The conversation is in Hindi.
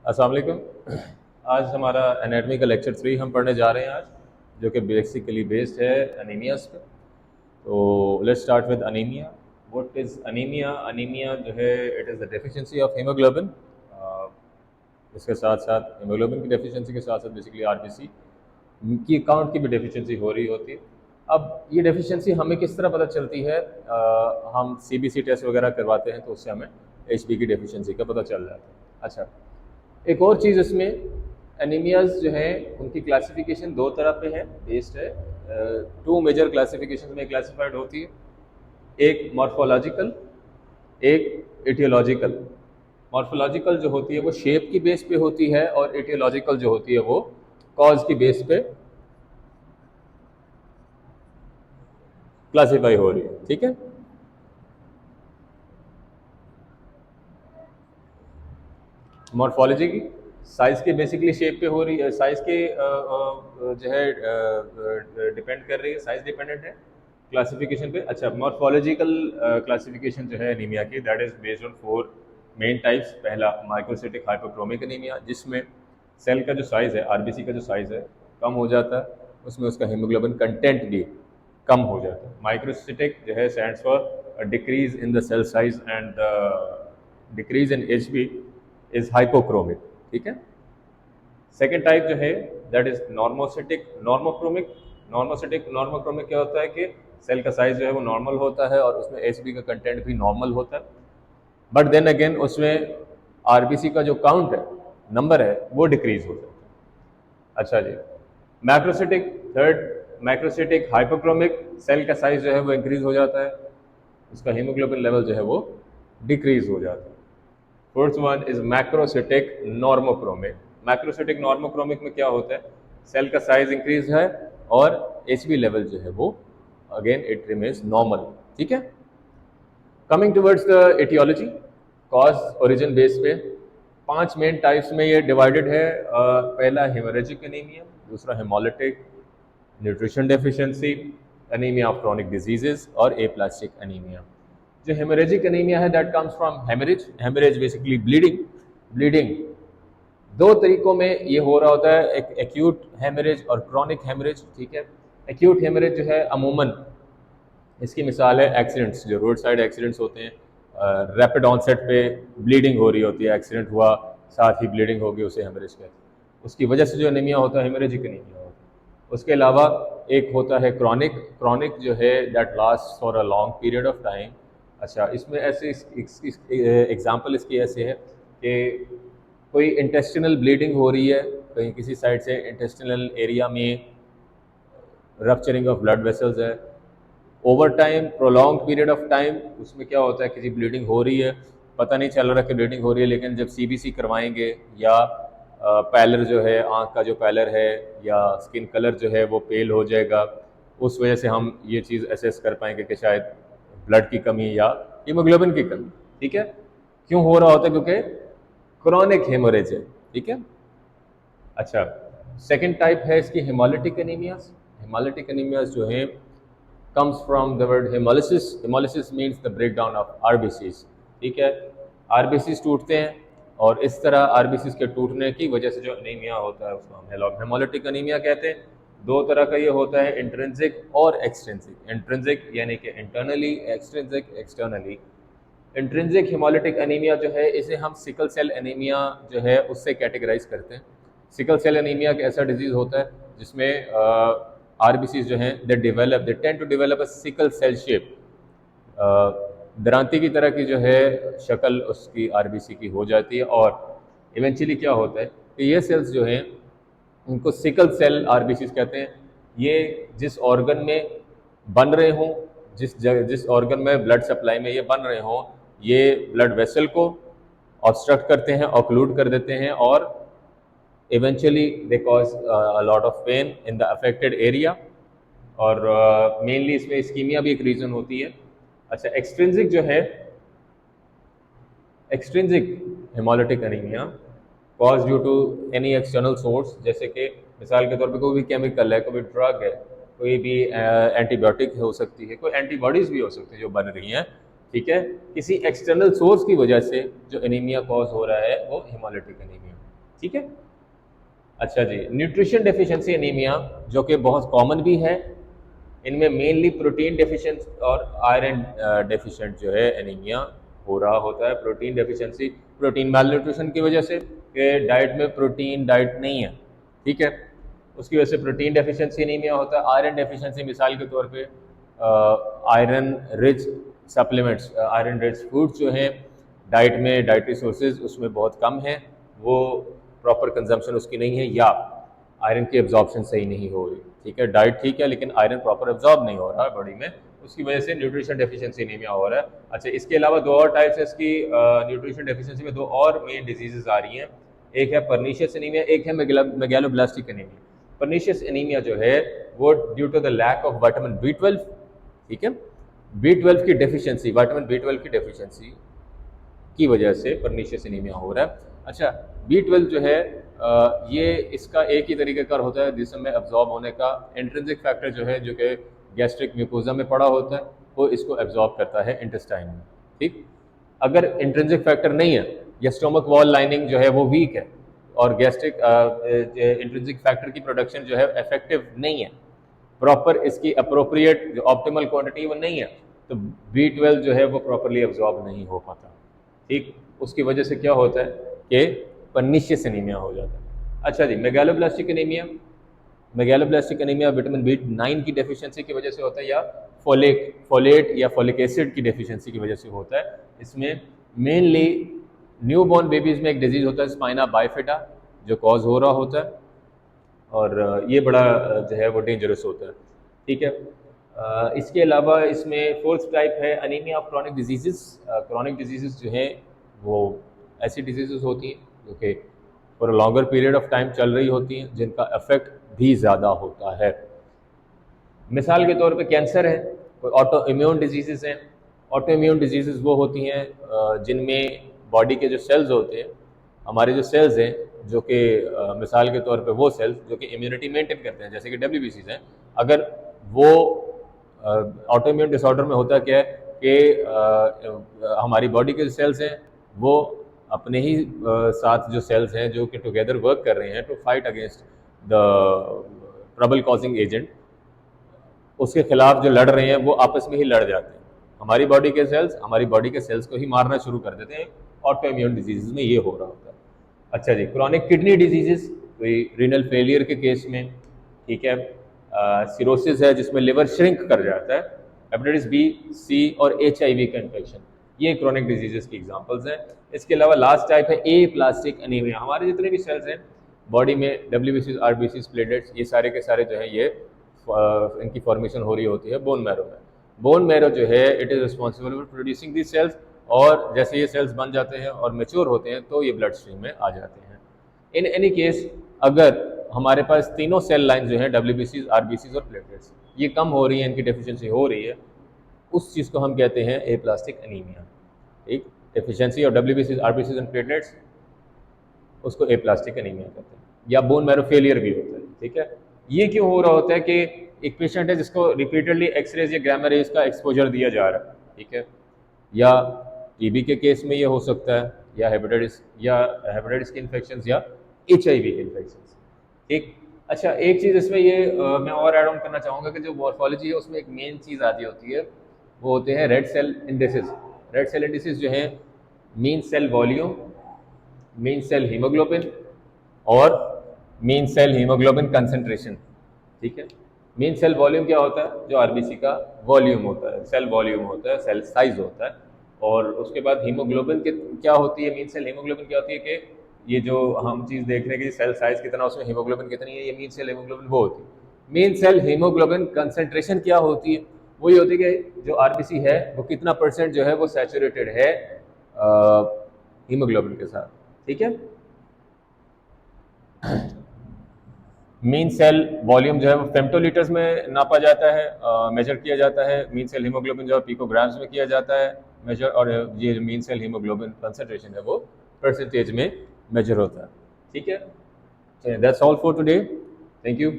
अस्सलाम वालेकुम। आज हमारा एनाटॉमी का लेक्चर 3 हम पढ़ने जा रहे हैं आज, जो कि बेसिकली बेस्ड है अनीमियास पे। तो let's start with anaemia. What is anaemia? Anaemia जो है it is the deficiency of haemoglobin. इसके साथ साथ हीमोग्लोबिन की डेफिशिएंसी के साथ साथ बेसिकली आरबीसी की काउंट की भी डेफिशिएंसी हो रही होती है। अब ये डेफिशिएंसी हमें किस तरह पता चलती है? हम सीबीसी टेस्ट वगैरह करवाते हैं तो उससे हमें एचबी की डेफिशिएंसी का पता चल जाता है। अच्छा, एक और चीज़ इसमें, एनीमियाज जो हैं उनकी क्लासिफिकेशन दो तरह पे है, बेस्ड है। टू मेजर क्लासिफिकेशन में क्लासिफाइड होती है, एक मॉर्फोलॉजिकल, एक एटियोलॉजिकल। मॉर्फोलॉजिकल जो होती है वो शेप की बेस पे होती है, और एटियोलॉजिकल जो होती है वो कॉज की बेस पे क्लासिफाई हो रही है। ठीक है, मॉर्फोलॉजी की साइज के बेसिकली शेप पे हो रही है, साइज के जो है डिपेंड कर रही है, साइज डिपेंडेंट है क्लासिफिकेशन पे। अच्छा, मॉर्फोलॉजिकल क्लासिफिकेशन जो है एनीमिया की, that is based on 4 main types. पहला माइक्रोसिटिक हाइपोक्रोमिक एनीमिया, जिसमें सेल का जो साइज है, आरबीसी का जो साइज है कम हो जाता है, उसमें उसका हीमोग्लोबिन कंटेंट भी कम हो जाता है। माइक्रोसिटिक जो है stands for decrease in the cell size and decrease in Hb is hypochromic. ठीक है। सेकेंड टाइप जो है that is normocytic normochromic. Normocytic normochromic क्या होता है कि सेल का साइज जो है वो नॉर्मल होता है और उसमें एचबी का कंटेंट भी नॉर्मल होता है, बट देन अगेन उसमें आरबीसी का जो काउंट है, नंबर है, वो डिक्रीज हो जाता है। अच्छा जी, macrocytic, third macrocytic hypochromic, cell का साइज जो है वो इंक्रीज हो जाता है, उसका हीमोग्लोबिन लेवल जो है वो डिक्रीज हो जाता है। Fourth one is macrocytic normochromic. Macrocytic normochromic में क्या होता है, सेल का साइज इंक्रीज है और एचबी लेवल जो है वो अगेन इट रिमेन्स नॉर्मल। ठीक है। Coming towards the aetiology, cause origin base पे 5 मेन टाइप्स में ये डिवाइडेड है। पहला हेमोरेजिक एनीमिया, दूसरा haemolytic, nutrition deficiency, anaemia of chronic diseases, और एप्लास्टिक एनीमिया। जो हेमोरेजिक एनीमिया है that comes from haemorrhage. Haemorrhage basically bleeding. Bleeding दो तरीकों में ये हो रहा होता है, एक एक्यूट हेमरेज और क्रॉनिक हेमरेज। ठीक है। एक्यूट हेमरेज जो है अमूमन इसकी मिसाल है एक्सीडेंट्स, जो रोड साइड एक्सीडेंट्स होते हैं, रैपिड ऑनसेट पे ब्लीडिंग हो रही होती है, एक्सीडेंट हुआ साथ ही ब्लीडिंग होगी, उसे हेमरेज कहते हैं। उसकी वजह से जो एनीमिया होता है हेमरेजिक एनीमिया होता है। उसके अलावा एक होता है क्रॉनिक। क्रॉनिक जो है that last for a long period of time. अच्छा, इसमें ऐसे एग्जाम्पल इसकी ऐसे है कि कोई इंटेस्टिनल ब्लीडिंग हो रही है, कहीं किसी साइड से इंटेस्टिनल एरिया में रप्चरिंग ऑफ ब्लड वेसल्स है, over time, prolong period of time, उसमें क्या होता है, किसी ब्लीडिंग हो रही है, पता नहीं चल रहा कि ब्लीडिंग हो रही है, लेकिन जब सीबीसी करवाएंगे या पैलर जो है, आंख का जो पैलर है या स्किन कलर जो है वो पेल हो जाएगा, उस वजह से हम ये चीज़ असेस कर पाएंगे कि शायद ब्लड की कमी या हीमोग्लोबिन की कमी। ठीक है। क्यों हो रहा होता है? क्योंकि क्रॉनिक हेमोरेज है। ठीक है। अच्छा, सेकेंड टाइप है इसकी हेमोलिटिक एनीमियाज। हेमोलिटिक एनीमियाज जो है comes from the word hemolysis. Hemolysis means the breakdown of RBCs. ठीक है। RBCs टूटते हैं और इस तरह RBCs के टूटने की वजह से जो एनीमिया होता है उसको हम हेमोलिटिक एनीमिया कहते हैं। दो तरह का ये होता है, इंट्रिंसिक और एक्सट्रिंसिक। इंट्रिंसिक यानी कि internally, extrinsic externally. Intrinsic haemolytic anaemia जो है इसे हम सिकल सेल एनीमिया जो है उससे कैटेगराइज करते हैं। सिकल सेल एनीमिया एक ऐसा डिजीज होता है जिसमें आरबीसीज जो हैं they tend to develop a sickle cell shape. दरांती की तरह की जो है शक्ल उसकी आरबीसी की हो जाती है, और इवेंचुअली क्या होता है कि ये सेल्स जो हैं उनको सिकल सेल आरबीसीज कहते हैं। ये जिस ऑर्गन में बन रहे हों, जिस ऑर्गन में ब्लड सप्लाई में ये बन रहे हों, ये ब्लड वेसल को ऑब्स्ट्रक्ट करते हैं, ऑक्लूड कर देते हैं, और eventually they cause a lot of pain in the affected area, और मेनली इसमें इस्कीमिया भी एक रीज़न होती है। अच्छा, एक्सट्रिंसिक जो है, extrinsic haemolytic anaemia cause due to any external source, जैसे कि मिसाल के तौर पे कोई भी केमिकल है, कोई ड्रग है, कोई भी एंटीबायोटिक हो सकती है, कोई एंटीबॉडीज़ भी हो सकती है जो बन रही हैं। ठीक है। किसी एक्सटर्नल सोर्स की वजह से जो एनीमिया कॉज हो रहा है वो हेमोलिटिक एनीमिया। ठीक है। अच्छा जी, न्यूट्रिशन डेफिशिएंसी एनीमिया जो कि बहुत कॉमन भी है, इनमें मेनली प्रोटीन डेफिशिएंसी और आयरन डेफिशिएंट जो है एनीमिया हो रहा होता है। प्रोटीन डेफिशिएंसी प्रोटीन माल न्यूट्रिशन की वजह से कि डाइट में प्रोटीन डाइट नहीं है, ठीक है, उसकी वजह से प्रोटीन डेफिशिएंसी एनीमिया होता है। आयरन डेफिशिएंसी मिसाल के तौर पे iron rich supplements, iron rich foods जो हैं डाइट में, डाइटरी सोर्सेज उसमें बहुत कम है, वो प्रॉपर कंजम्पशन उसकी नहीं है, या आयरन की एब्जॉर्प्शन सही नहीं हो रही, ठीक है, डाइट ठीक है लेकिन आयरन प्रॉपर एब्जॉर्ब नहीं हो रहा है बॉडी में, उसकी वजह से न्यूट्रिशन डेफिशिएंसी एनीमिया हो रहा है। अच्छा, इसके अलावा दो और टाइप्स है इसकी न्यूट्रिशन डेफिशिएंसी में, दो और मेन डिजीजेज आ रही हैं, एक है पर्नीशियस एनीमिया, एक है मेगैलोब्लास्टिक एनीमिया। पर्नीशियस एनीमिया जो है वो due to the lack of vitamin B12, ठीक है, B12 की डेफिशिएंसी, विटामिन B12 की डेफिशिएंसी की वजह से पर्नीशियस एनीमिया हो रहा है। अच्छा, B12 जो है ये इसका एक ही तरीके का होता है जिसमें एब्जॉर्ब होने का, इंट्रिंसिक फैक्टर जो है जो कि गैस्ट्रिक म्यूकोजा में पड़ा होता है वो इसको एब्जॉर्ब करता है इंटेस्टाइन में, ठीक। अगर इंट्रिंसिक फैक्टर नहीं है या स्टोमक वॉल लाइनिंग जो है वो वीक है और गैस्ट्रिक इंट्रिंसिक फैक्टर की प्रोडक्शन जो है इफेक्टिव नहीं है, प्रॉपर इसकी अप्रोप्रिएट जो ऑप्टिमल क्वांटिटी वो नहीं है, तो B12 जो है वो प्रॉपरली एब्जॉर्ब नहीं हो पाता, ठीक। उसकी वजह से क्या होता है कि पर्नीशियस एनीमिया हो जाता है। अच्छा जी, megaloblastic anaemia, megaloblastic anaemia vitamin B9 की डेफिशिएंसी की वजह से होता है, या फोलेट या फोलिक एसिड की डेफिशिएंसी की वजह से होता है। इसमें मेनली न्यूबॉर्न बेबीज में एक डिजीज होता है स्पाइना बाइफिडा जो कॉज हो रहा होता है, और ये बड़ा जो है वो डेंजरस होता है, ठीक है। इसके अलावा इसमें फोर्थ टाइप है anaemia of chronic diseases. Chronic diseases जो हैं वो ऐसी डिजीजेस होती हैं जो कि for a longer period of time चल रही होती हैं, जिनका इफेक्ट भी ज़्यादा होता है। मिसाल के तौर पे कैंसर है, कोई ऑटो इम्यून डिजीजेस हैं। ऑटो इम्यून डिजीजेस वो होती हैं जिनमें बॉडी के जो सेल्स होते हैं, हमारे जो सेल्स हैं, जो कि मिसाल के तौर पे वो सेल्स जो कि इम्यूनिटी मेंटेन करते हैं, जैसे कि WBCs हैं, अगर वो ऑटो इम्यून डिसऑर्डर में होता क्या है कि हमारी बॉडी के जो सेल्स हैं वो अपने ही साथ जो सेल्स हैं जो कि टुगेदर वर्क कर रहे हैं to fight against the trouble causing agent, उसके खिलाफ जो लड़ रहे हैं वो आपस में ही लड़ जाते हैं। हमारी बॉडी के सेल्स हमारी बॉडी के सेल्स को ही मारना शुरू कर देते हैं। ऑटो इम्यून डिजीजेस में ये हो रहा होता है। अच्छा जी, क्रॉनिक किडनी डिजीजेस, कोई रीनल फेलियर के केस में, ठीक है, सिरोसिस है जिसमें लिवर श्रिंक कर जाता है, हेपेटाइटिस B, C और HIV का इन्फेक्शन, ये क्रॉनिक डिजीजेस की एग्जांपल्स हैं। इसके अलावा लास्ट टाइप है ए प्लास्टिक एनीमिया। हमारे जितने भी सेल्स हैं बॉडी में, WBCs, RBCs, प्लेटलेट्स, ये सारे के सारे जो है ये इनकी फॉर्मेशन हो रही होती है बोन मैरो में। बोन मैरो जो है it is responsible for producing the cells, और जैसे ये सेल्स बन जाते हैं और मेच्योर होते हैं तो ये ब्लड स्ट्रीम में आ जाते हैं। इन एनी केस अगर हमारे पास तीनों सेल लाइन जो हैं WBCs, RBCs और प्लेटलेट्स ये कम हो रही है, इनकी डेफिशिएंसी हो रही है, उस चीज़ को हम कहते हैं ए प्लास्टिक एनीमिया, ठीक। डेफिशिएंसी और WBCs, RBCs एंड प्लेटलेट्स, उसको ए प्लास्टिक एनीमिया कहते हैं, या बोन मैरो फेलियर भी होता है, ठीक है। ये क्यों हो रहा होता है कि एक पेशेंट है जिसको रिपीटेडली एक्सरेज या गामा रेज का एक्सपोजर दिया जा रहा है, ठीक है, या TB के केस में ये हो सकता है, या हेपेटाइटिस के इन्फेक्शन, या HIV के इन्फेक्शन, ठीक। अच्छा, एक चीज़ इसमें ये मैं और ऐड ऑन करना चाहूँगा कि जो मॉर्फोलॉजी है उसमें एक मेन चीज़ आती होती है, वो होते हैं red cell indices. Red cell indices जो है mean cell volume, mean cell haemoglobin और मीन सेल हीमोग्लोबिन कंसंट्रेशन, ठीक है। मीन सेल वॉल्यूम क्या होता है? जो RBC का वॉल्यूम होता है, सेल वॉल्यूम होता है, सेल साइज होता है। और उसके बाद हीमोग्लोबिन के क्या होती है, मीन सेल हीमोग्लोबिन क्या होती है कि ये जो हम चीज़ देख रहे हैं कि सेल साइज कितना, उसमें हीमोग्लोबिन कितनी है, ये मीन सेल हीमोग्लोबिन वो होती है। मीन सेल हीमोग्लोबिन कंसंट्रेशन क्या होती है? वही होती है कि जो RBC है वो कितना % जो है वो सैचुरेटेड है हीमोग्लोबिन के साथ, ठीक है। मीन सेल वॉल्यूम जो है वो फेम्टोलीटर्स में नापा जाता है, मेजर किया जाता है। मीन सेल हीमोग्लोबिन जो है पिकोग्राम्स में किया जाता है मेजर, और ये जो मीन सेल हीमोग्लोबिन कंसंट्रेशन है वो % में मेजर होता है, ठीक है। That's all for today, thank you.